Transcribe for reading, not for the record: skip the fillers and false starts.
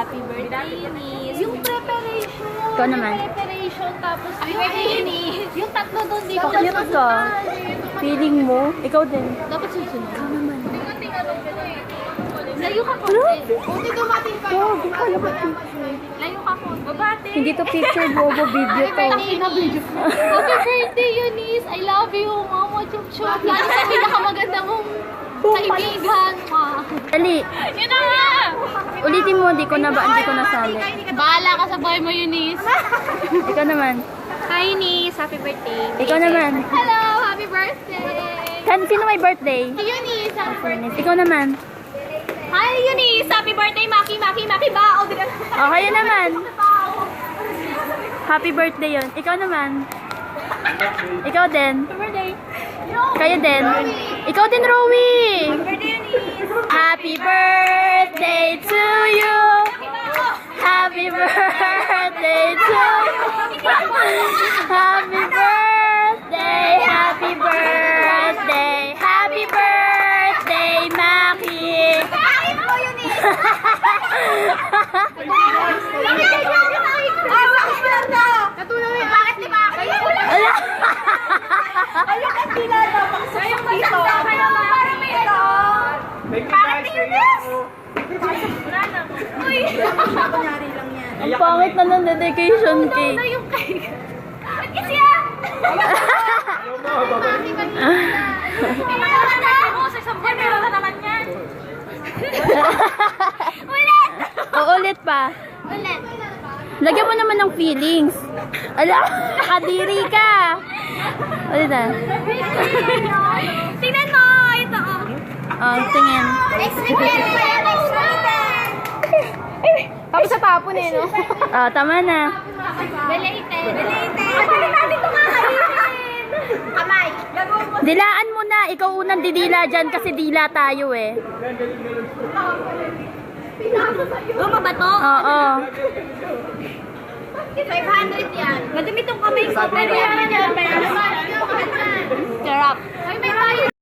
Happy birthday, Eunice. Yung preparation. Ikaw naman. Yung preparation, tapos yung Eunice. Yung tatlo doon, di ba? Cute ka. Feeling mo? Ikaw din. Dapat susunod. Ikaw naman. Layo ka Ano? konti. Kunti dumating ka. Oh, di ko alam ang picture. Layo ka konti. Babate. Hindi to picture, bobo video to. Happy birthday, Eunice. I love you, Mama Chup Chup. Lalo sa pinakamaganda mong kaibigan. Dali. Yun na nga! Ulitin mo, hindi ko nasali. Bahala ka sa buhay mo, Eunice. Ikaw naman. Hi, Eunice. Happy birthday. Ikaw naman. Hello! Happy birthday! Sino may birthday? Si Eunice. Happy birthday. Ikaw naman. Hi, Eunice. Happy birthday, Maki, Maki, Maki. Bao! Oh, kayo naman. Happy birthday yun. Ikaw naman. Ikaw din. Happy birthday. Kayo din. Ikaw din, Rowie. Happy birthday, Eunice. Happy birthday to you. Happy birthday to you. Happy birthday. Happy birthday. Happy birthday, Maki. Bakit mo, Eunice? Katulad mo, bakit di ba? Ala. Ayun ang pinalamak sa dito. Para may ito. Bakit di Eunice? Uy! Ang pangit na ng dedication cake. Ano yung cake? Ba't kasi ah? Pinalaman na ako sa isang buwan. Meron na naman yan. Ulit! Uulit pa. Ulit. Lagyan mo naman ng feelings. Ala, nakadiri ka. Ulit na. Tingnan mo! Ito oh. Oh, tingin. Next weekend pa yan. Next weekend. Tapos sa tapon eh, no? Oh, tama na. Belated. Kapalin natin ito kakainin. Kamay. Dilaan mo na. Ikaw unang didila dyan kasi dila tayo eh. Ano ba to? Oo. 500 yan. Madumi tong kamay ko. Pero yan. Sarap. Ay, may tayo.